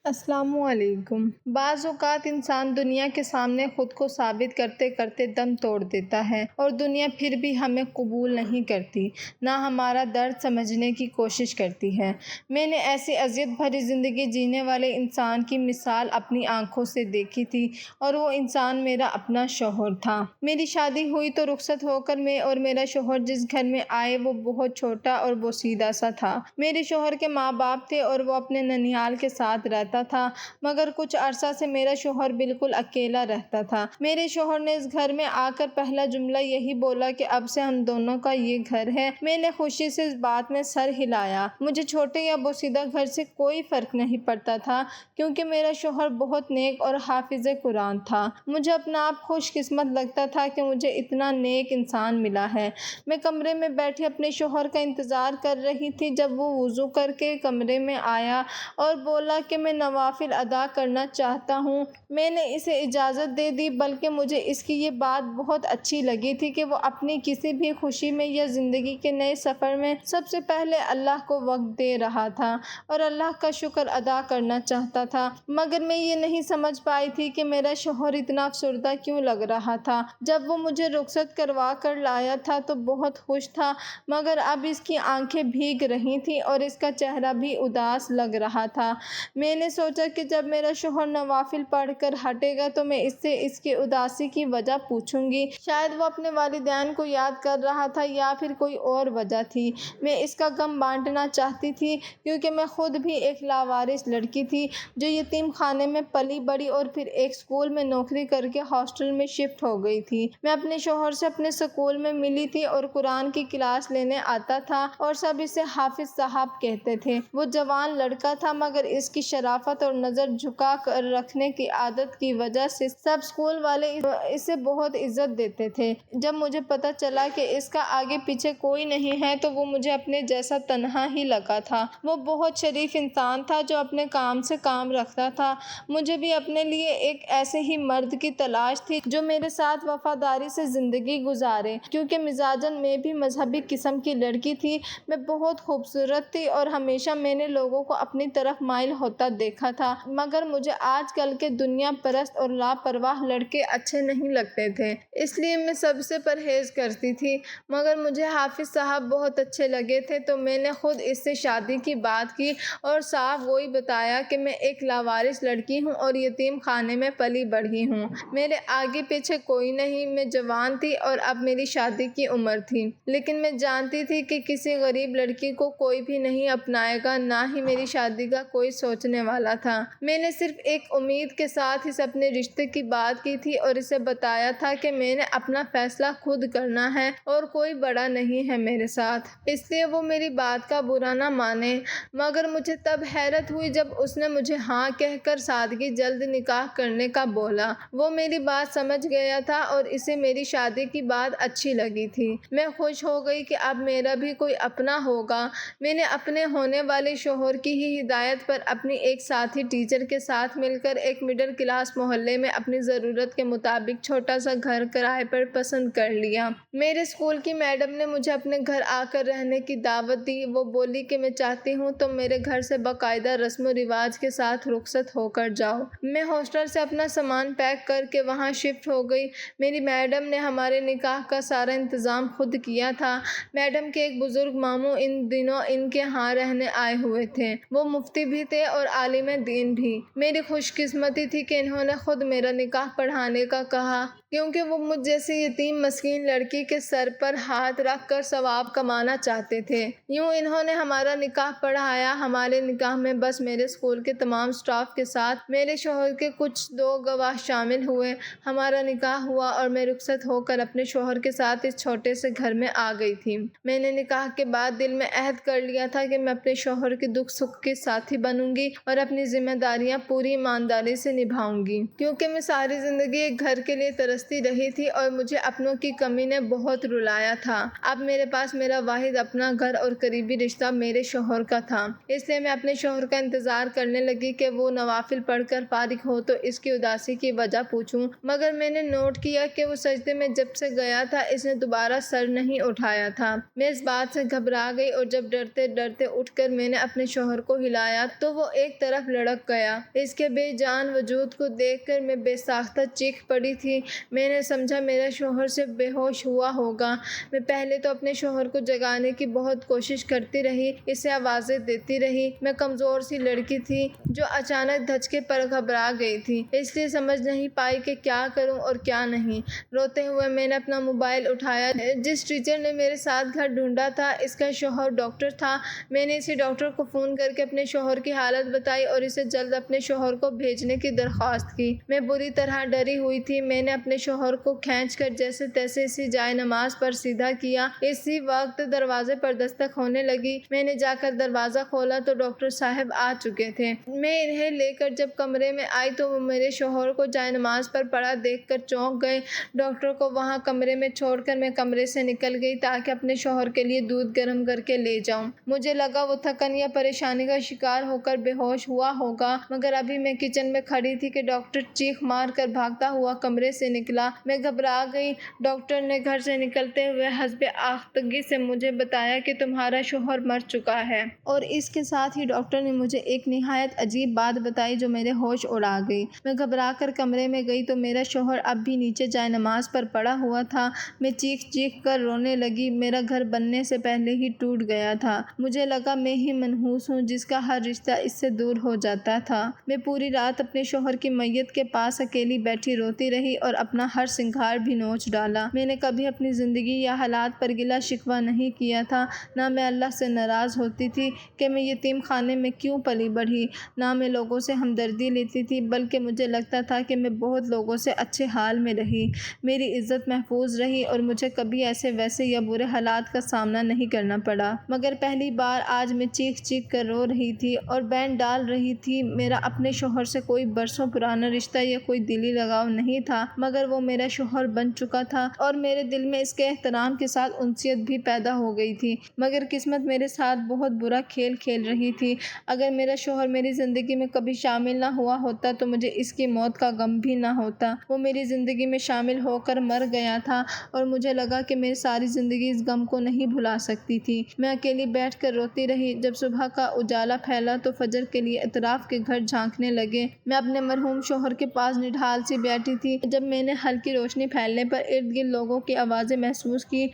السلام علیکم۔ بعض اوقات انسان دنیا کے سامنے خود کو ثابت کرتے کرتے دم توڑ دیتا ہے اور دنیا پھر بھی ہمیں قبول نہیں کرتی، نہ ہمارا درد سمجھنے کی کوشش کرتی ہے۔ میں نے ایسی اذیت بھری زندگی جینے والے انسان کی مثال اپنی آنکھوں سے دیکھی تھی اور وہ انسان میرا اپنا شوہر تھا۔ میری شادی ہوئی تو رخصت ہو کر میں اور میرا شوہر جس گھر میں آئے وہ بہت چھوٹا اور بوسیدہ سا تھا۔ میرے شوہر کے ماں باپ تھے اور وہ اپنے ننھیال کے ساتھ رہتا تھا، مگر کچھ عرصہ سے میرا شوہر بالکل اکیلا رہتا تھا۔ میرے شوہر نے اس گھر میں آ کر پہلا جملہ یہی بولا کہ اب سے ہم دونوں کا یہ گھر ہے۔ میں نے خوشی سے اس بات میں سر ہلایا۔ مجھے چھوٹے یا بوسیدہ گھر سے کوئی فرق نہیں پڑتا تھا، کیونکہ میرا شوہر بہت نیک اور حافظ قرآن تھا۔ مجھے اپنا آپ خوش قسمت لگتا تھا کہ مجھے اتنا نیک انسان ملا ہے۔ میں کمرے میں بیٹھی اپنے شوہر کا انتظار کر رہی تھی جب وہ وضو کر کے کمرے میں آیا اور بولا کہ میں نوافل ادا کرنا چاہتا ہوں۔ میں نے اسے اجازت دے دی، بلکہ مجھے اس کی یہ بات بہت اچھی لگی تھی کہ وہ اپنی کسی بھی خوشی میں یا زندگی کے نئے سفر میں سب سے پہلے اللہ کو وقت دے رہا تھا اور اللہ کا شکر ادا کرنا چاہتا تھا۔ مگر میں یہ نہیں سمجھ پائی تھی کہ میرا شوہر اتنا افسردہ کیوں لگ رہا تھا۔ جب وہ مجھے رخصت کروا کر لایا تھا تو بہت خوش تھا، مگر اب اس کی آنکھیں بھیگ رہی تھیں اور اس کا چہرہ بھی اداس لگ رہا تھا۔ میں نے سوچا کہ جب میرا شوہر نوافل پڑھ کر ہٹے گا تو میں اس سے اس کی اداسی کی وجہ پوچھوں گی۔ شاید وہ اپنے والدین کو یاد کر رہا تھا یا پھر کوئی اور وجہ تھی۔ میں اس کا غم بانٹنا چاہتی تھی، کیونکہ میں خود بھی ایک لاوارث لڑکی تھی جو یتیم خانے میں پلی بڑھی اور پھر ایک اسکول میں نوکری کر کے ہاسٹل میں شفٹ ہو گئی تھی۔ میں اپنے شوہر سے اپنے اسکول میں ملی تھی اور قرآن کی کلاس لینے آتا تھا اور سب اسے حافظ صاحب کہتے تھے۔ وہ جوان لڑکا تھا، مگر اس کی شرافت اور نظر جھکا کر رکھنے کی عادت کی وجہ سے سب اسکول والے اسے بہت عزت دیتے تھے۔ جب مجھے پتہ چلا کہ اس کا آگے پیچھے کوئی نہیں ہے تو وہ مجھے اپنے جیسا تنہا ہی لگا تھا۔ وہ بہت شریف انسان تھا جو اپنے کام سے کام رکھتا تھا۔ مجھے بھی اپنے لیے ایک ایسے ہی مرد کی تلاش تھی جو میرے ساتھ وفاداری سے زندگی گزارے، کیونکہ مزاجاً میں بھی مذہبی قسم کی لڑکی تھی۔ میں بہت خوبصورت تھی اور ہمیشہ میں نے لوگوں کو اپنی طرف مائل ہوتا دیکھا تھا، مگر مجھے آج کل کے دنیا پرست اور لاپرواہ لڑکے اچھے نہیں لگتے تھے، اس لیے میں سب سے پرہیز کرتی تھی۔ مگر مجھے حافظ صاحب بہت اچھے لگے تھے تو میں نے خود اس سے شادی کی بات کی اور صاف گوئی بتایا کہ میں ایک لاوارث لڑکی ہوں اور یتیم خانے میں پلی بڑھی ہوں۔ میرے آگے پیچھے کوئی نہیں، میں جوان تھی اور اب میری شادی کی عمر تھی، لیکن میں جانتی تھی کہ کسی غریب لڑکی کو کوئی بھی نہیں اپنائے گا، نہ ہی میری شادی کا کوئی سوچنے والا تھا۔ میں نے صرف ایک امید کے ساتھ اسے اپنے رشتے کی بات کی تھی اور اسے بتایا تھا کہ میں نے اپنا فیصلہ خود کرنا ہے اور کوئی بڑا نہیں ہے میرے ساتھ، اس لیے وہ میری بات کا برا نہ مانے۔ مگر مجھے تب حیرت ہوئی جب اس نے مجھے ہاں کہہ کر سادگی جلد نکاح کرنے کا بولا۔ وہ میری بات سمجھ گیا تھا اور اسے میری شادی کی بات اچھی لگی تھی۔ میں خوش ہو گئی کہ اب میرا بھی کوئی اپنا ہوگا۔ میں نے اپنے ہونے والے شوہر کی ہی ہدایت پر اپنی ایک ساتھی ٹیچر کے ساتھ مل کر ایک مڈل کلاس محلے میں اپنی ضرورت کے مطابق چھوٹا سا گھر کرائے پر پسند کر لیا۔ میرے اسکول کی میڈم نے مجھے اپنے گھر آ کر رہنے کی دعوت دی۔ وہ بولی کہ میں چاہتی ہوں تم میرے گھر سے باقاعدہ رسم و رواج کے ساتھ رخصت ہو کر جاؤ۔ میں ہاسٹل سے اپنا سامان پیک کر کے وہاں شفٹ ہو گئی۔ میری میڈم نے ہمارے نکاح کا سارا انتظام خود کیا تھا۔ میڈم کے ایک بزرگ ماموں ان دنوں ان کے ہاں رہنے آئے ہوئے تھے۔ وہ مفتی بھی تھے اور عالم دین بھی۔ میری خوش قسمتی تھی کہ انہوں نے خود میرا نکاح پڑھانے کا کہا، کیونکہ وہ مجھ جیسی یتیم مسکین لڑکی کے سر پر ہاتھ رکھ کر ثواب کمانا چاہتے تھے۔ یوں انہوں نے ہمارا نکاح پڑھایا۔ ہمارے نکاح میں بس میرے اسکول کے تمام اسٹاف کے ساتھ میرے شوہر کے کچھ 2 گواہ شامل ہوئے۔ ہمارا نکاح ہوا اور میں رخصت ہو کر اپنے شوہر کے ساتھ اس چھوٹے سے گھر میں آ گئی تھی۔ میں نے نکاح کے بعد دل میں عہد کر لیا تھا کہ میں اپنے شوہر کے دکھ سکھ کے ساتھی بنوں گی اور اپنی ذمہ داریاں پوری ایمانداری سے نبھاؤں گی، کیونکہ میں ساری زندگی ایک گھر کے لیے ترستی برستی رہی تھی اور مجھے اپنوں کی کمی نے بہت رلایا تھا۔ اب میرے پاس میرا واحد اپنا گھر اور قریبی رشتہ میرے شوہر کا تھا، اس لیے میں اپنے شوہر کا انتظار کرنے لگی کہ وہ نوافل پڑھ کر فارغ ہو تو اس کی اداسی کی وجہ پوچھوں، مگر میں نے نوٹ کیا کہ وہ سجدے میں جب سے گیا تھا اس نے دوبارہ سر نہیں اٹھایا تھا۔ میں اس بات سے گھبرا گئی اور جب ڈرتے ڈرتے اٹھ کر میں نے اپنے شوہر کو ہلایا تو وہ ایک طرف لڑک گیا۔ اس کے بے جان وجود کو دیکھ کر میں بے ساختہ چیخ پڑی تھی۔ میں نے سمجھا میرا شوہر سے بے ہوش ہوا ہوگا۔ میں پہلے تو اپنے شوہر کو جگانے کی بہت کوشش کرتی رہی، اسے آوازیں دیتی رہی۔ میں کمزور سی لڑکی تھی جو اچانک دھچکے پر گھبرا گئی تھی، اس لیے سمجھ نہیں پائی کہ کیا کروں اور کیا نہیں۔ روتے ہوئے میں نے اپنا موبائل اٹھایا جس ٹیچر نے میرے ساتھ گھر ڈھونڈا تھا، اس کا شوہر ڈاکٹر تھا۔ میں نے اسی ڈاکٹر کو فون کر کے اپنے شوہر کی حالت بتائی اور اسے جلد اپنے شوہر کو بھیجنے کی درخواست کی۔ میں بری طرح ڈری ہوئی تھی۔ میں نے اپنے شوہر کو کھینچ کر جیسے تیسے اسی جائے نماز پر سیدھا کیا۔ اسی وقت دروازے پر دستک ہونے لگی۔ میں نے جا کر دروازہ کھولا تو ڈاکٹر صاحب آ چکے تھے۔ میں انہیں لے کر جب کمرے میں آئی تو وہ میرے شوہر کو جائے نماز پر پڑا دیکھ کر چونک گئے۔ ڈاکٹر کو وہاں کمرے میں چھوڑ کر میں کمرے سے نکل گئی تاکہ اپنے شوہر کے لیے دودھ گرم کر کے لے جاؤں۔ مجھے لگا وہ تھکن یا پریشانی کا شکار ہو کر بے ہوش ہوا ہوگا، مگر ابھی میں کچن میں کھڑی تھی کہ ڈاکٹر چیخ مار کر بھاگتا ہوا کمرے سے نکلا۔ میں گھبرا گئی۔ ڈاکٹر نے گھر سے نکلتے ہوئے حسب آختگی سے مجھے بتایا کہ تمہارا شوہر مر چکا ہے، اور اس کے ساتھ ہی ڈاکٹر نے مجھے ایک نہایت عجیب بات بتائی جو میرے ہوش اڑا گئی۔ میں گھبرا کر کمرے میں گئی تو میرا شوہر اب بھی نیچے جائے نماز پر پڑا ہوا تھا۔ میں چیخ چیخ کر رونے لگی۔ میرا گھر بننے سے پہلے ہی ٹوٹ گیا تھا۔ مجھے لگا میں ہی منحوس ہوں جس کا ہر رشتہ اس سے دور ہو جاتا تھا۔ میں پوری رات اپنے شوہر کی میت کے پاس اکیلی بیٹھی روتی رہی اور اپنا ہر سنگھار بھی نوچ ڈالا۔ میں نے کبھی اپنی زندگی یا حالات پر گلہ شکوہ نہیں کیا تھا، نہ میں اللہ سے ناراض ہوتی تھی کہ میں یتیم خانے میں کیوں پلی بڑھی، نہ میں لوگوں سے ہمدردی لیتی تھی، بلکہ مجھے لگتا تھا کہ میں بہت لوگوں سے اچھے حال میں رہی، میری عزت محفوظ رہی اور مجھے کبھی ایسے ویسے یا برے حالات کا سامنا نہیں کرنا پڑا۔ مگر پہلی بار آج میں چیخ چیخ کر رو رہی تھی اور بین ڈال رہی تھی۔ میرا اپنے شوہر سے کوئی برسوں پرانا رشتہ یا کوئی دلی لگاؤ نہیں تھا، مگر وہ میرا شوہر بن چکا تھا اور میرے دل میں اس کے احترام کے ساتھ انسیت بھی پیدا ہو گئی تھی۔ مگر قسمت میرے ساتھ بہت برا کھیل کھیل رہی تھی۔ اگر میرا شوہر میری زندگی میں کبھی شامل نہ ہوا ہوتا تو مجھے اس کی موت کا غم بھی نہ ہوتا۔ وہ میری زندگی میں شامل ہو کر مر گیا تھا اور مجھے لگا کہ میں ساری زندگی اس غم کو نہیں بھلا سکتی تھی۔ میں اکیلی بیٹھ کر روتی رہی۔ جب صبح کا اجالا پھیلا تو فجر کے لیے اطراف کے گھر جھانکنے لگے۔ میں اپنے مرحوم شوہر کے پاس نڈھال سی بیٹھی تھی جب میں نے ہلکی روشنی پھیلنے پر ارد گرد لوگوں کی آوازیں محسوس کی،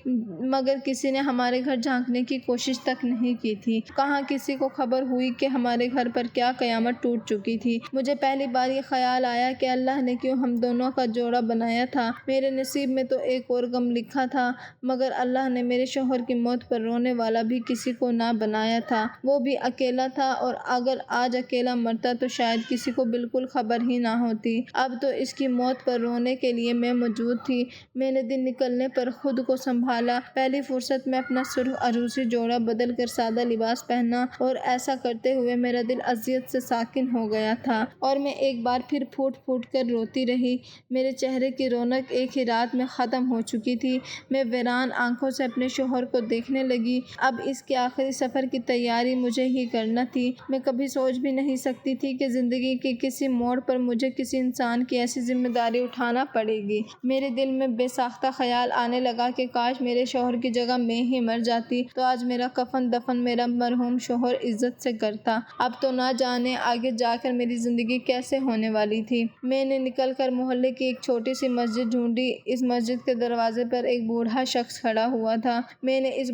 مگر کسی نے ہمارے گھر جھانکنے کی کوشش تک نہیں کی تھی۔ کہاں کسی کو خبر ہوئی کہ ہمارے گھر پر کیا قیامت ٹوٹ چکی تھی۔ مجھے پہلی بار یہ خیال آیا کہ اللہ نے کیوں ہم دونوں کا جوڑا بنایا تھا۔ میرے نصیب میں تو ایک اور غم لکھا تھا، مگر اللہ نے میرے شوہر کی موت پر رونے والا بھی کسی کو نہ بنایا تھا۔ وہ بھی اکیلا تھا اور اگر آج اکیلا مرتا تو شاید کسی کو بالکل خبر ہی نہ ہوتی۔ اب تو اس کی موت پر رونے کے لیے میں موجود تھی۔ میں نے دن نکلنے پر خود کو سنبھالا۔ پہلی فرصت میں اپنا سرخ عروسی جوڑا بدل کر سادہ لباس پہنا اور ایسا کرتے ہوئے میرا دل اذیت سے ساکن ہو گیا تھا اور میں ایک بار پھر پھوٹ پھوٹ کر روتی رہی۔ میرے چہرے کی رونق ایک ہی رات میں ختم ہو چکی تھی۔ میں ویران آنکھوں سے اپنے شوہر کو دیکھنے لگی۔ اب اس کے آخری سفر کی تیاری مجھے ہی کرنا تھی۔ میں کبھی سوچ بھی نہیں سکتی تھی کہ زندگی کے کسی موڑ پر مجھے کسی انسان کی ایسی ذمہ داری اٹھانا پڑے گی۔ میرے دل میں بے ساختہ خیال آنے لگا کہ کاش میرے شوہر کی جگہ میں ہی مر جاتی تو آج میرا کفن دفن میرا مرحوم شوہر عزت سے کرتا۔ اب تو نہ جانے آگے جا کر میری زندگی کیسے ہونے والی تھی۔ میں نے نکل کر محلے کی ایک چھوٹی سی مسجد ڈھونڈی۔ اس مسجد کے دروازے پر ایک بوڑھا شخص کھڑا ہوا تھا۔ میں نے اس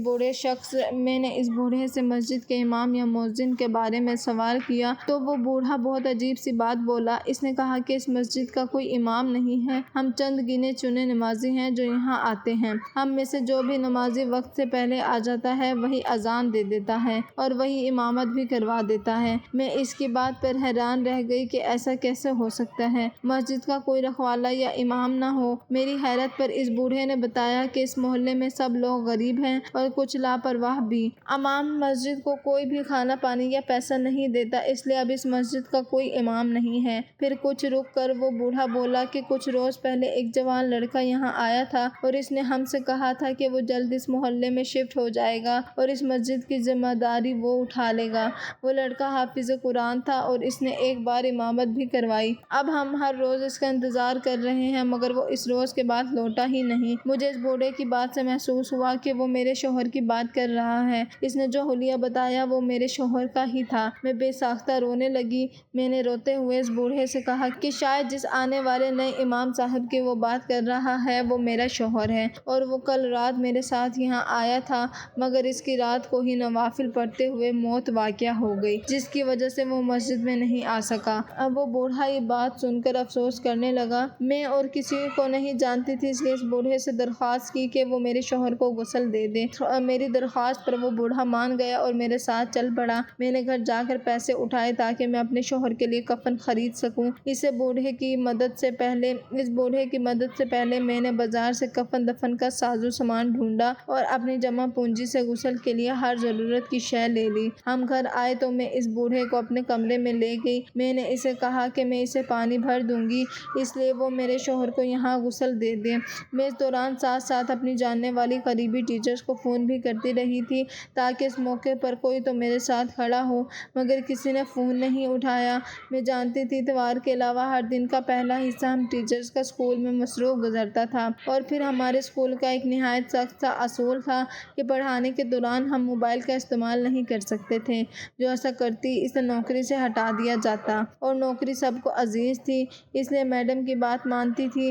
بوڑھے سے مسجد کے امام یا مؤذن کے بارے میں سوال کیا تو وہ بوڑھا بہت عجیب سی بات بولا۔ اس نے کہا کہ اس مسجد کا کوئی امام نہیں ہے، ہم چند گنے چنے نمازی ہیں جو یہاں آتے ہیں۔ ہم میں سے جو بھی نمازی وقت سے پہلے آ جاتا ہے وہی اذان دے دیتا ہے اور وہی امامت بھی کروا دیتا ہے۔ میں اس کی بات پر حیران رہ گئی کہ ایسا کیسے ہو سکتا ہے، مسجد کا کوئی رکھوالا یا امام نہ ہو۔ میری حیرت پر اس بوڑھے نے بتایا کہ اس محلے میں سب لوگ غریب ہیں اور کچھ لاپرواہ بھی۔ امام مسجد کو کوئی بھی کھانا پانی یا پیسہ نہیں دیتا، اس لیے اب اس مسجد کا کوئی امام نہیں ہے۔ پھر کچھ رک کر وہ بوڑھا بولا کہ کچھ روز روز پہلے ایک جوان لڑکا یہاں آیا تھا اور اس نے ہم سے کہا تھا کہ وہ جلد اس محلے میں شفٹ ہو جائے گا اور اس مسجد کی ذمہ داری وہ اٹھا لے گا۔ وہ لڑکا حافظ قرآن تھا اور اس نے ایک بار امامت بھی کروائی۔ اب ہم ہر روز اس کا انتظار کر رہے ہیں مگر وہ اس روز کے بعد لوٹا ہی نہیں۔ مجھے اس بوڑھے کی بات سے محسوس ہوا کہ وہ میرے شوہر کی بات کر رہا ہے۔ اس نے جو حلیہ بتایا وہ میرے شوہر کا ہی تھا۔ میں بے ساختہ رونے لگی۔ میں نے روتے ہوئے اس بوڑھے سے کہا کہ شاید جس آنے والے نئے امام صاحب کی وہ بات کر رہا ہے وہ میرا شوہر ہے اور وہ کل رات میرے ساتھ یہاں آیا تھا مگر اس کی رات کو ہی نوافل پڑھتے ہوئے موت واقع ہو گئی جس کی وجہ سے وہ مسجد میں نہیں آ سکا۔ اب وہ بوڑھا یہ بات سن کر افسوس کرنے لگا۔ میں اور کسی کو نہیں جانتی تھی اس لیے اس بوڑھے سے درخواست کی کہ وہ میرے شوہر کو غسل دے دے۔ میری درخواست پر وہ بوڑھا مان گیا اور میرے ساتھ چل پڑا۔ میں نے گھر جا کر پیسے اٹھائے تاکہ میں اپنے شوہر کے لیے کفن خرید سکوں۔ اس بوڑھے کی مدد سے پہلے میں نے بازار سے کفن دفن کا سازو سامان ڈھونڈا اور اپنی جمع پونجی سے غسل کے لیے ہر ضرورت کی شے لے لی۔ ہم گھر آئے تو میں اس بوڑھے کو اپنے کمرے میں لے گئی۔ میں نے اسے کہا کہ میں اسے پانی بھر دوں گی اس لیے وہ میرے شوہر کو یہاں غسل دے دے۔ میں اس دوران ساتھ ساتھ اپنی جاننے والی قریبی ٹیچرز کو فون بھی کرتی رہی تھی تاکہ اس موقع پر کوئی تو میرے ساتھ کھڑا ہو مگر کسی نے فون نہیں اٹھایا۔ میں جانتی تھی اتوار کے علاوہ ہر دن کا پہلا حصہ ہم ٹیچرز کا اسکول میں مصروف گزرتا تھا اور پھر ہمارے اسکول کا ایک نہایت سخت سا اصول تھا کہ پڑھانے کے دوران ہم موبائل کا استعمال نہیں کر سکتے تھے۔ جو ایسا کرتی اسے نوکری سے ہٹا دیا جاتا اور نوکری سب کو عزیز تھی اس لیے میڈم کی بات مانتی تھی۔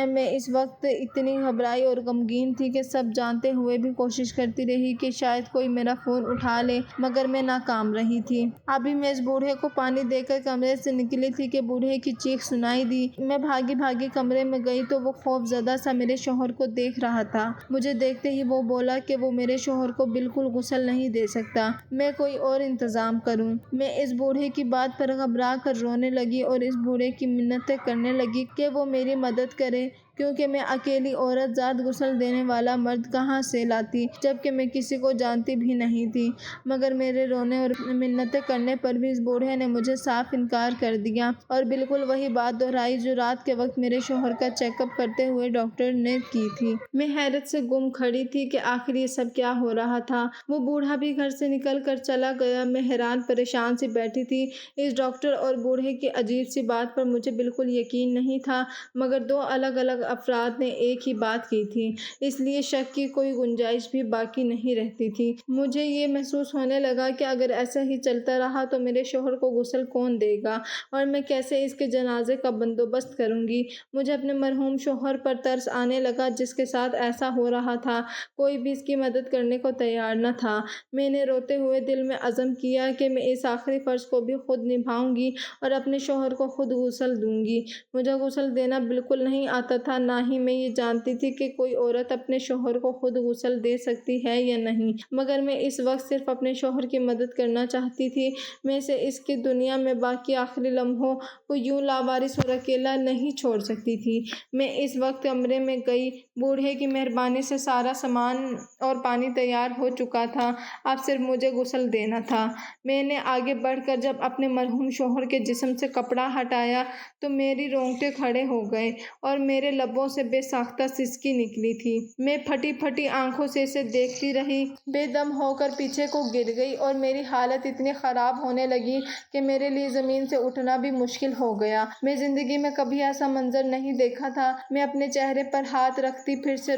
میں اس وقت اتنی گھبرائی اور غمگین تھی کہ سب جانتے ہوئے بھی کوشش کرتی رہی کہ شاید کوئی میرا فون اٹھا لے مگر میں ناکام رہی تھی۔ ابھی میں اس بوڑھے کو پانی دے کر کمرے سے نکلی تھی کہ بوڑھے کی چیخ سنائی دی۔ میں بھاگی بھاگی کمرے میں گئی تو وہ خوف زدہ سا میرے شوہر کو دیکھ رہا تھا۔ مجھے دیکھتے ہی وہ بولا کہ وہ میرے شوہر کو بالکل غسل نہیں دے سکتا، میں کوئی اور انتظام کروں۔ میں اس بوڑھے کی بات پر گھبرا کر رونے لگی اور اس بوڑھے کی منتیں کرنے لگی کہ وہ میری مدد کرے کیونکہ میں اکیلی عورت ذات غسل دینے والا مرد کہاں سے لاتی جبکہ میں کسی کو جانتی بھی نہیں تھی۔ مگر میرے رونے اور منتیں کرنے پر بھی اس بوڑھے نے مجھے صاف انکار کر دیا اور بالکل وہی بات دہرائی جو رات کے وقت میرے شوہر کا چیک اپ کرتے ہوئے ڈاکٹر نے کی تھی۔ میں حیرت سے گم کھڑی تھی کہ آخر یہ سب کیا ہو رہا تھا۔ وہ بوڑھا بھی گھر سے نکل کر چلا گیا۔ میں حیران پریشان سی بیٹھی تھی۔ اس ڈاکٹر اور بوڑھے کی عجیب سی بات پر مجھے بالکل یقین نہیں تھا مگر دو الگ الگ افراد نے ایک ہی بات کی تھی اس لیے شک کی کوئی گنجائش بھی باقی نہیں رہتی تھی۔ مجھے یہ محسوس ہونے لگا کہ اگر ایسا ہی چلتا رہا تو میرے شوہر کو غسل کون دے گا اور میں کیسے اس کے جنازے کا بندوبست کروں گی۔ مجھے اپنے مرحوم شوہر پر ترس آنے لگا جس کے ساتھ ایسا ہو رہا تھا۔ کوئی بھی اس کی مدد کرنے کو تیار نہ تھا۔ میں نے روتے ہوئے دل میں عزم کیا کہ میں اس آخری فرض کو بھی خود نبھاؤں گی اور اپنے شوہر کو خود غسل دوں گی۔ مجھے غسل دینا بالکل نہیں آتا تھا نہ ہی میں یہ جانتی تھی کہ کوئی عورت اپنے شوہر کو خود غسل دے سکتی ہے یا نہیں مگر میں اس وقت صرف اپنے شوہر کی مدد کرنا چاہتی تھی۔ میں اسے اس کی دنیا میں باقی آخری لمحوں کو یوں لاوارث اور اکیلا نہیں چھوڑ سکتی تھی۔ میں اس وقت کمرے میں گئی۔ بوڑھے کی مہربانی سے سارا سامان اور پانی تیار ہو چکا تھا، اب صرف مجھے غسل دینا تھا۔ میں نے آگے بڑھ کر جب اپنے مرحوم شوہر کے جسم سے کپڑا ہٹایا تو میری رونگٹے کھڑے ہو گئے اور میرے لبوں سے بے ساختہ سسکی نکلی تھی۔ میں پھٹی پھٹی آنکھوں سے اسے دیکھتی رہی، بے دم ہو کر پیچھے کو گر گئی اور میری حالت اتنی خراب ہونے لگی کہ میرے لیے زمین سے اٹھنا بھی مشکل ہو گیا۔ میں زندگی میں کبھی ایسا منظر نہیں دیکھا تھا۔ میں اپنے چہرے پر ہاتھ رکھتی پھر سے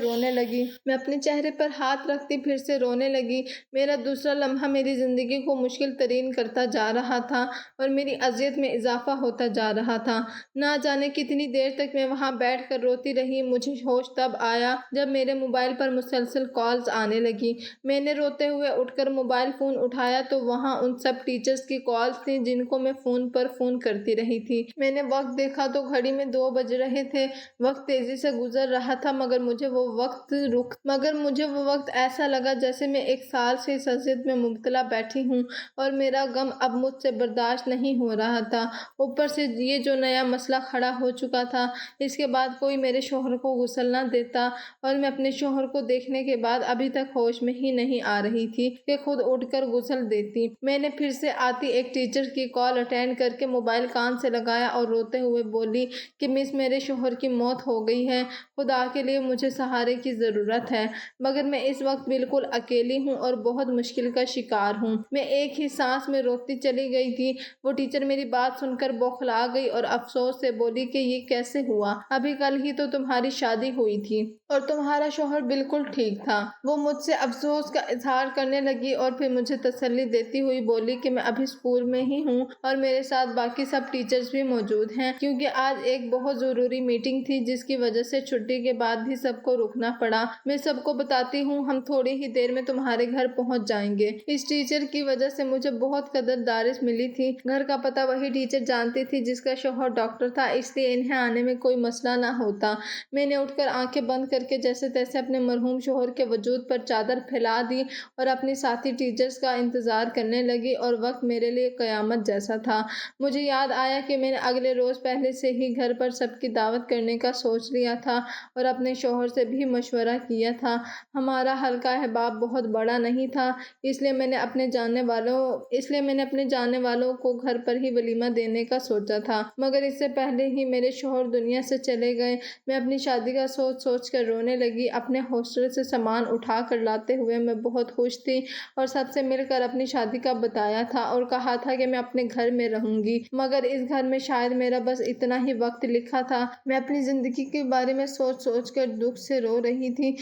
رونے لگی۔ میرا دوسرا لمحہ میری زندگی کو مشکل ترین کرتا جا رہا تھا اور میری اذیت میں اضافہ ہوتا جا رہا تھا۔ نہ جانے کتنی دیر تک میں وہاں بیٹھ کر روتی رہی۔ مجھے ہوش تب آیا جب میرے موبائل پر مسلسل کالز آنے لگی۔ میں نے روتے ہوئے اٹھ کر موبائل فون اٹھایا تو وہاں ان سب ٹیچرز کی کالز تھیں جن کو میں فون پر فون کرتی رہی تھی۔ میں نے وقت دیکھا تو گھڑی میں 2 بج رہے تھے۔ وقت تیزی سے گزر رہا تھا مگر مجھے وہ وقت ایسا لگا جیسے میں 1 سال سے اس اذیت میں مبتلا بیٹھی ہوں اور میرا غم اب مجھ سے برداشت نہیں ہو رہا تھا۔ اوپر سے یہ جو نیا مسئلہ کھڑا ہو چکا تھا، اس کے بعد کوئی میرے شوہر کو غسل نہ دیتا اور میں اپنے شوہر کو دیکھنے کے بعد ابھی تک ہوش میں ہی نہیں آ رہی تھی کہ خود اٹھ کر غسل دیتی۔ میں نے پھر سے آتی ایک ٹیچر کی کال اٹینڈ کر کے موبائل کان سے لگایا اور روتے ہوئے بولی کہ مس میرے شوہر کی موت ہو گئی ہے، خدا کے لیے مجھے سہارے کی ضرورت ہے، مگر میں اس وقت بالکل اکیلی ہوں اور بہت مشکل کا شکار ہوں۔ میں ایک ہی سانس میں روتی چلی گئی تھی۔ وہ ٹیچر میری بات سن کر بوکھلا گئی اور افسوس سے بولی کہ یہ کیسے ہوا؟ ابھی کل ہی تو تمہاری شادی ہوئی تھی اور تمہارا شوہر بالکل ٹھیک تھا۔ وہ مجھ سے افسوس کا اظہار کرنے لگی اور پھر مجھے تسلی دیتی ہوئی بولی کہ میں ابھی اسکول میں ہی ہوں اور میرے ساتھ باقی سب ٹیچرز بھی موجود ہیں، کیونکہ آج ایک بہت ضروری میٹنگ تھی جس کی وجہ سے چھٹی کے بعد بھی سب کو رکنا پڑا۔ میں سب کو بتاتی ہوں، ہم تھوڑی ہی دیر میں تمہارے گھر پہنچ جائیں گے۔ اس ٹیچر کی وجہ سے مجھے بہت قدرداری ملی تھی۔ گھر کا پتہ وہی ٹیچر جانتی تھی جس کا شوہر ڈاکٹر تھا، اس لیے انہیں آنے میں کوئی مسئلہ نہ ہوتا۔ میں نے اٹھ کر آنکھیں بند کر کے جیسے تیسے اپنے مرحوم شوہر کے وجود پر چادر پھیلا دی اور اپنی ساتھی ٹیچرز کا انتظار کرنے لگی اور وقت میرے لیے قیامت جیسا تھا۔ مجھے یاد آیا کہ میں نے اگلے روز پہلے سے ہی گھر پر سب کی دعوت کرنے کا سوچ لیا تھا اور اپنے شوہر سے بھی مشورہ کیا تھا۔ ہمارا حلقہ احباب بہت بڑا نہیں تھا، اس لیے میں نے اپنے جاننے والوں کو گھر پر ہی ولیمہ دینے کا سوچا تھا، مگر اس سے پہلے ہی میرے شوہر دنیا سے چلے گئے۔ میں اپنی شادی کا سوچ سوچ کر رونے لگی۔ اپنے ہاسٹل سے سامان اٹھا کر لاتے ہوئے میں بہت خوش تھی اور سب سے مل کر اپنی شادی کا بتایا تھا اور کہا تھا کہ میں اپنے گھر میں رہوں گی، مگر اس گھر میں شاید میرا بس اتنا ہی وقت لکھا تھا۔ میں اپنی زندگی کے بارے میں سوچ سوچ کر دکھ سے رو رہی تھی۔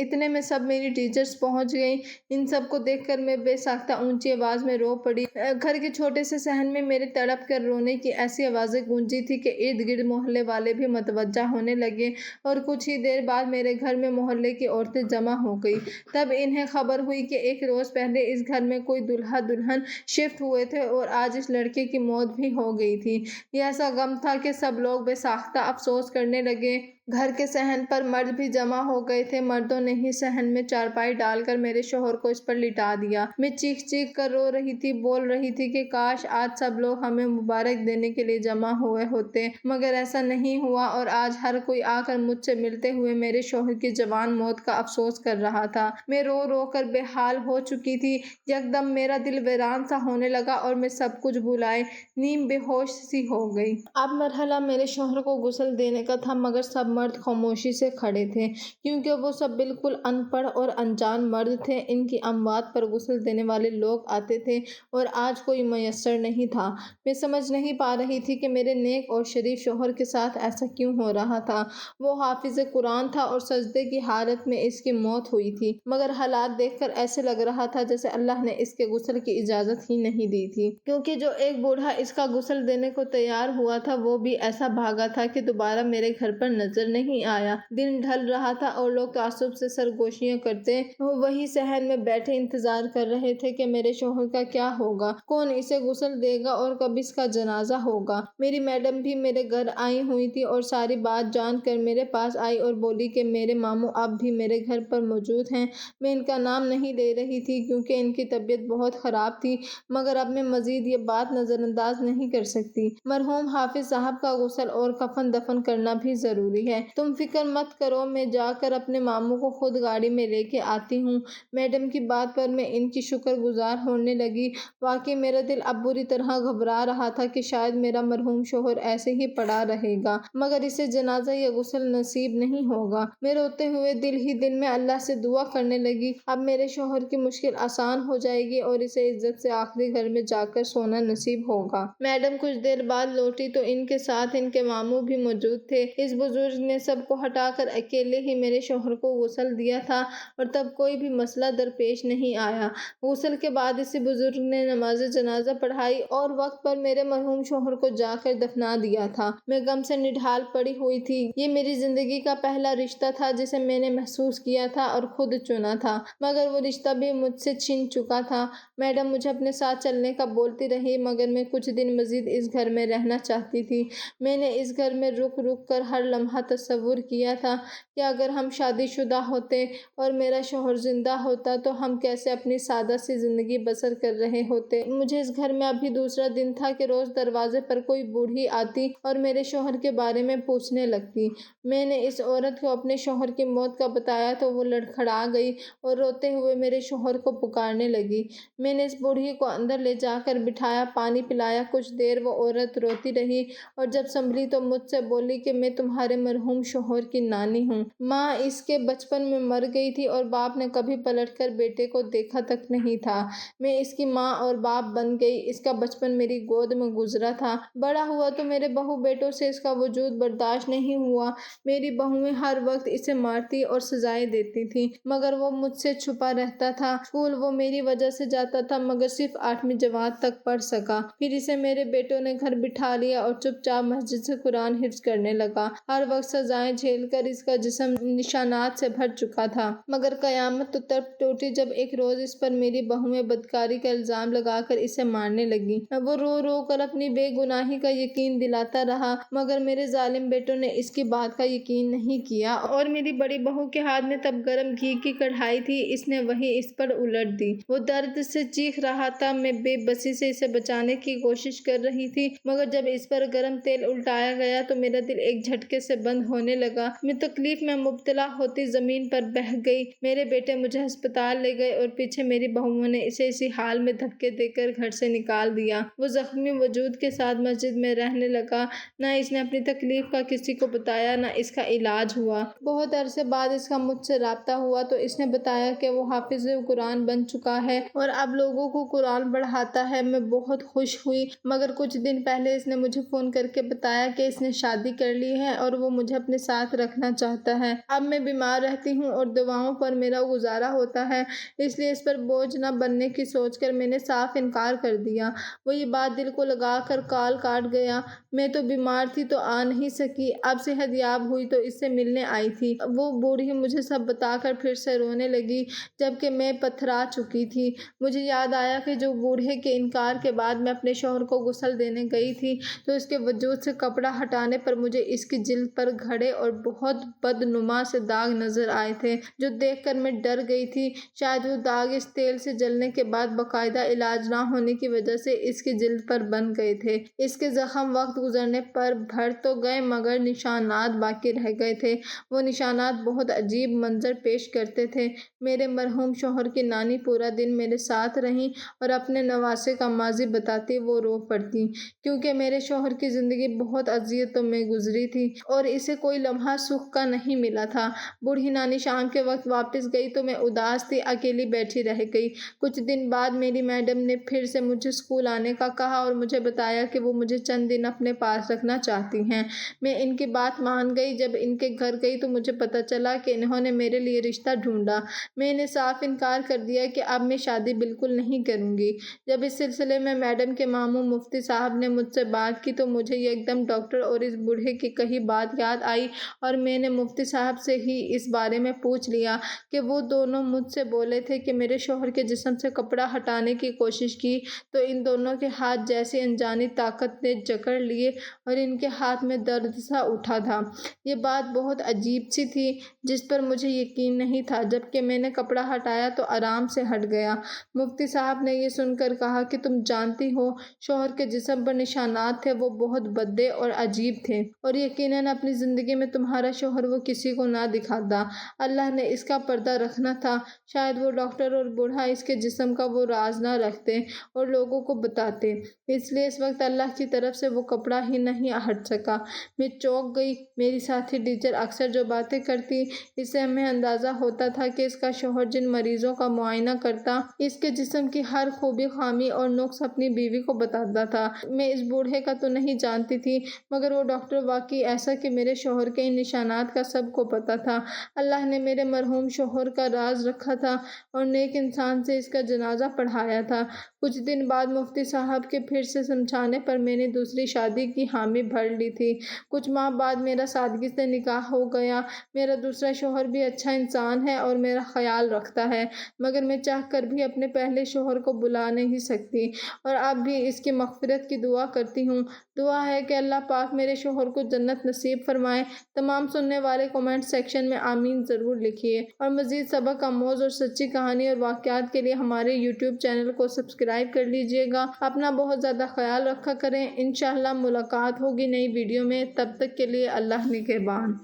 اتنے میں سب میری ٹیچرز پہنچ گئیں۔ ان سب کو دیکھ کر میں بے ساختہ اونچی آواز میں رو پڑی۔ گھر کے چھوٹے سے صحن میں میرے تڑپ کر رونے کی ایسی آوازیں گونجی تھی کہ ارد گرد محلے والے بھی متوجہ ہونے لگے اور کچھ ہی دیر بعد میرے گھر میں محلے کی عورتیں جمع ہو گئی۔ تب انہیں خبر ہوئی کہ ایک روز پہلے اس گھر میں کوئی دولہا دلہن شفٹ ہوئے تھے اور آج اس لڑکے کی موت بھی ہو گئی تھی۔ یہ ایسا غم تھا کہ سب لوگ بے ساختہ افسوس کرنے لگے۔ گھر کے صحن پر مرد بھی جمع ہو گئے تھے۔ مردوں نے ہی صحن میں چارپائی ڈال کر میرے شوہر کو اس پر لٹا دیا۔ میں چیخ چیخ کر رو رہی تھی، بول رہی تھی کہ کاش آج سب لوگ ہمیں مبارک دینے کے لیے جمع ہوئے ہوتے، مگر ایسا نہیں ہوا اور آج ہر کوئی آ کر مجھ سے ملتے ہوئے میرے شوہر کی جوان موت کا افسوس کر رہا تھا۔ میں رو رو کر بے حال ہو چکی تھی۔ یکدم میرا دل ویران سا ہونے لگا اور میں سب کچھ بھلائے نیم بے ہوش سی ہو گئی۔ اب مرحلہ میرے شوہر کو غسل دینے کا تھا، مگر سب مرد خاموشی سے کھڑے تھے کیونکہ وہ سب بالکل ان پڑھ اور انجان مرد تھے۔ ان کی اموات پر غسل دینے والے لوگ آتے تھے اور آج کوئی میسر نہیں تھا۔ میں سمجھ نہیں پا رہی تھی کہ میرے نیک اور شریف شوہر کے ساتھ ایسا کیوں ہو رہا تھا۔ وہ حافظ قرآن تھا اور سجدے کی حالت میں اس کی موت ہوئی تھی، مگر حالات دیکھ کر ایسے لگ رہا تھا جیسے اللہ نے اس کے غسل کی اجازت ہی نہیں دی تھی، کیونکہ جو ایک بوڑھا اس کا غسل دینے کو تیار ہوا تھا وہ بھی ایسا بھاگا تھا کہ دوبارہ میرے گھر پر نظر نہیں آیا۔ دن ڈھل رہا تھا اور لوگ تعصب سے سرگوشیاں کرتے وہی صحن میں بیٹھے انتظار کر رہے تھے کہ میرے شوہر کا کیا ہوگا، کون اسے غسل دے گا اور کب اس کا جنازہ ہوگا۔ میری میڈم بھی میرے گھر آئی ہوئی تھی اور ساری بات جان کر میرے پاس آئی اور بولی کہ میرے ماموں اب بھی میرے گھر پر موجود ہیں۔ میں ان کا نام نہیں لے رہی تھی کیونکہ ان کی طبیعت بہت خراب تھی، مگر اب میں مزید یہ بات نظر انداز نہیں کر سکتی۔ مرحوم حافظ صاحب کا غسل اور کفن دفن کرنا بھی ضروری ہے۔ تم فکر مت کرو، میں جا کر اپنے ماموں کو خود گاڑی میں لے کے آتی ہوں۔ میڈم کی بات پر میں ان کی شکر گزار ہونے لگی۔ واقعی میرا دل اب بری طرح گھبرا رہا تھا کہ شاید میرا مرحوم شوہر ایسے ہی پڑا رہے گا، مگر اسے جنازہ یا غسل نصیب نہیں ہوگا۔ میں روتے ہوئے دل ہی دل میں اللہ سے دعا کرنے لگی، اب میرے شوہر کی مشکل آسان ہو جائے گی اور اسے عزت سے آخری گھر میں جا کر سونا نصیب ہوگا۔ میڈم کچھ دیر بعد لوٹی تو ان کے ساتھ ان کے ماموں بھی موجود تھے۔ اس بزرگ نے سب کو ہٹا کر اکیلے ہی میرے شوہر کو غسل دیا تھا اور تب کوئی بھی مسئلہ درپیش نہیں آیا۔ غسل کے بعد اسی بزرگ نے نماز جنازہ پڑھائی اور وقت پر میرے مرحوم شوہر کو جا کر دفنا دیا تھا۔ میں غم سے نڈھال پڑی ہوئی تھی۔ یہ میری زندگی کا پہلا رشتہ تھا جسے میں نے محسوس کیا تھا اور خود چنا تھا، مگر وہ رشتہ بھی مجھ سے چھن چکا تھا۔ میڈم مجھے اپنے ساتھ چلنے کا بولتی رہی، مگر میں کچھ دن مزید اس گھر میں رہنا چاہتی تھی۔ میں نے اس گھر میں رک رک کر ہر لمحہ تصور کیا تھا کہ اگر ہم شادی شدہ ہوتے اور میرا شوہر زندہ ہوتا تو ہم کیسے اپنی سادہ سی زندگی بسر کر رہے ہوتے۔ مجھے اس گھر میں ابھی دوسرا دن تھا کہ روز دروازے پر کوئی بوڑھی آتی اور میرے شوہر کے بارے میں پوچھنے لگتی۔ میں نے اس عورت کو اپنے شوہر کی موت کا بتایا تو وہ لڑکھڑا گئی اور روتے ہوئے میرے شوہر کو پکارنے لگی۔ میں نے اس بوڑھی کو اندر لے جا کر بٹھایا، پانی پلایا۔ کچھ دیر وہ عورت روتی رہی اور جب سنبھلی تو مجھ سے بولی کہ میں تمہارے مرحوم شوہر کی نانی ہوں۔ ماں اس کے بچپن میں مر گئی تھی اور باپ نے کبھی پلٹ کر بیٹے کو دیکھا تک نہیں تھا۔ میں اس کی ماں اور باپ بن گئی۔ اس کا بچپن میری گود میں گزرا تھا۔ بڑا ہوا تو میرے بہو بیٹوں سے اس کا وجود برداشت نہیں ہوا۔ میری بہویں ہر وقت اسے مارتی اور سزائیں دیتی تھیں مگر وہ مجھ سے چھپا رہتا تھا۔ اسکول وہ میری وجہ سے جاتا تھا مگر صرف 8ویں جماعت تک پڑھ سکا۔ پھر اسے میرے بیٹوں نے گھر بٹھا لیا اور چپ چاپ مسجد سے قرآن حفظ کرنے لگا۔ ہر وقت سزائیں جھیل کر اس کا جسم نشانات سے بھر چکا تھا۔ مگر قیامت تو تب ٹوٹی جب ایک روز اس پر میری بہویں بدکاری کا الزام لگا کر اسے مارنے لگیں۔ وہ رو رو کر اپنی بے گناہی کا یقین دلاتا رہا مگر میرے ظالم بیٹوں نے اس کی بات کا یقین نہیں کیا اور میری بڑی بہو کے ہاتھ میں تب گرم گھی کی کڑھائی تھی، اس نے وہی اس پر الٹ دی۔ وہ درد سے چیخ رہا تھا۔ میں بے بسی سے اسے بچانے کی کوشش کر رہی تھی مگر جب اس پر گرم تیل الٹایا گیا تو میرا دل ایک جھٹکے سے بند ہونے لگا۔ میں تکلیف میں مبتلا ہوتی زمین پر بہہ گئی۔ میرے بیٹے مجھے ہسپتال لے گئے اور پیچھے میری بہوؤں نے اسے اسی حال میں دھکے دے کر گھر سے نکال دیا۔ وہ زخمی وجود کے ساتھ مسجد میں رہنے لگا۔ نہ اس نے اپنی تکلیف کا کسی کو بتایا نہ اس کا علاج ہوا۔ بہت عرصے بعد اس کا مجھ سے رابطہ ہوا تو اس نے بتایا کہ وہ حافظ قرآن بن چکا ہے اور اب لوگوں کو قرآن پڑھاتا ہے۔ میں بہت خوش ہوئی مگر کچھ دن پہلے اس نے مجھے فون کر کے بتایا کہ اس نے شادی کر لی ہے اور وہ مجھے اپنے ساتھ رکھنا چاہتا ہے۔ اب میں بیمار رہتی ہوں اور دواؤں پر میرا گزارا ہوتا ہے، اس لیے اس پر بوجھ نہ بننے کی سوچ کر میں نے صاف انکار کر دیا۔ وہ یہ بات دل کو لگا کر کال کاٹ گیا۔ میں تو بیمار تھی تو آ نہیں سکی، اب صحت یاب ہوئی تو اس سے ملنے آئی تھی۔ وہ بوڑھی مجھے سب بتا کر پھر سے رونے لگی جبکہ میں پتھرا چکی تھی۔ مجھے یاد آیا کہ جو بوڑھے کے انکار کے بعد میں اپنے شوہر کو غسل دینے گئی تھی تو اس کے وجود سے کپڑا ہٹانے پر مجھے اس کی جلد پر گھڑے اور بہت بدنما سے داغ نظر آئے تھے جو دیکھ کر میں ڈر گئی تھی۔ شاید وہ داغ اس تیل سے جلنے کے بعد باقاعدہ علاج نہ ہونے کی وجہ سے اس کی جلد پر بن گئے تھے۔ اس کے زخم وقت گزرنے پر بھر تو گئے مگر نشانات باقی رہ گئے تھے۔ وہ نشانات بہت عجیب منظر پیش کرتے تھے۔ میرے مرحوم شوہر کی نانی پورا دن میرے ساتھ رہیں اور اپنے نواسے کا ماضی بتاتی وہ رو پڑتی کیونکہ میرے شوہر کی زندگی بہت اذیتوں میں گزری تھی اور اسے کوئی لمحہ سکھ کا نہیں ملا تھا۔ بوڑھی نانی شام کے وقت واپس گئی تو میں اداس تھی، اکیلی بیٹھی رہ گئی۔ کچھ دن بعد میری میڈم نے پھر سے مجھے اسکول آنے کا کہا اور مجھے بتایا کہ وہ مجھے چند دن اپنے پاس رکھنا چاہتی ہیں۔ میں ان کی بات مان گئی۔ جب ان کے گھر گئی تو مجھے پتہ چلا کہ انہوں نے میرے لیے رشتہ ڈھونڈا۔ میں نے صاف انکار کر دیا کہ اب میں شادی بالکل نہیں کروں گی۔ جب اس سلسلے میں میڈم کے ماموں مفتی صاحب نے مجھ سے بات کی تو مجھے ایک دم ڈاکٹر اور اس بوڑھے کی کہی بات یاد آئی اور میں نے مفتی صاحب سے ہی اس بارے میں پوچھ لیا کہ وہ دونوں مجھ سے بولے تھے کہ میرے شوہر کے جسم سے کپڑا ہٹانے کی کوشش کی تو ان دونوں کے ہاتھ جیسی انجانی طاقت نے جکڑ لیے اور ان کے ہاتھ میں درد سا اٹھا تھا۔ یہ بات بہت عجیب سی تھی جس پر مجھے یقین نہیں تھا۔ جبکہ میں نے کپڑا ہٹایا تو آرام سے ہٹ گیا۔ مفتی صاحب نے یہ سن کر کہا کہ تم جانتی ہو شوہر کے جسم پر نشانات تھے، وہ بہت بھدے اور عجیب تھے اور یقیناً اپنی زندگی میں تمہارا شوہر وہ کسی کو نہ دکھاتا۔ اللہ نے اس کا پردہ رکھنا تھا۔ شاید وہ ڈاکٹر اور بوڑھا اس کے جسم کا وہ راز نہ رکھتے اور لوگوں کو بتاتے، اس لیے اس وقت اللہ کی طرف سے وہ کپڑا ہی نہیں ہٹ سکا۔ میں چونک گئی۔ میری ساتھی ٹیچر اکثر جو باتیں کرتی اس سے ہمیں اندازہ ہوتا تھا کہ اس کا شوہر جن مریضوں کا معائنہ کرتا اس کے جسم کی ہر خوبی خامی اور نقص اپنی بیوی کو بتاتا تھا۔ میں اس بوڑھے کا تو نہیں جانتی تھی مگر وہ ڈاکٹر واقعی ایسا کہ میرے شوہر کے ان نشانات کا سب کو پتہ تھا۔ اللہ نے میرے مرحوم شوہر کا راز رکھا تھا اور نیک انسان سے اس کا جنازہ پڑھایا تھا۔ کچھ دن بعد مفتی صاحب کے پھر سے سمجھانے پر میں نے دوسری شادی کی حامی بھر لی تھی۔ کچھ ماہ بعد میرا سادگی سے نکاح ہو گیا۔ میرا دوسرا شوہر بھی اچھا انسان ہے اور میرا خیال رکھتا ہے مگر میں چاہ کر بھی اپنے پہلے شوہر کو بلا نہیں سکتی اور اب بھی اس کی مغفرت کی دعا کرتی ہوں۔ دعا ہے کہ اللہ پاک میرے شوہر کو جنت نصیب فرمائے فرمائے۔ تمام سننے والے کمنٹ سیکشن میں آمین ضرور لکھیے، اور مزید سبق آموز اور سچی کہانی اور واقعات کے لیے ہمارے یوٹیوب چینل کو سبسکرائب کر لیجیے گا۔ اپنا بہت زیادہ خیال رکھا کریں۔ انشاءاللہ ملاقات ہوگی نئی ویڈیو میں، تب تک کے لیے اللہ نگہبان۔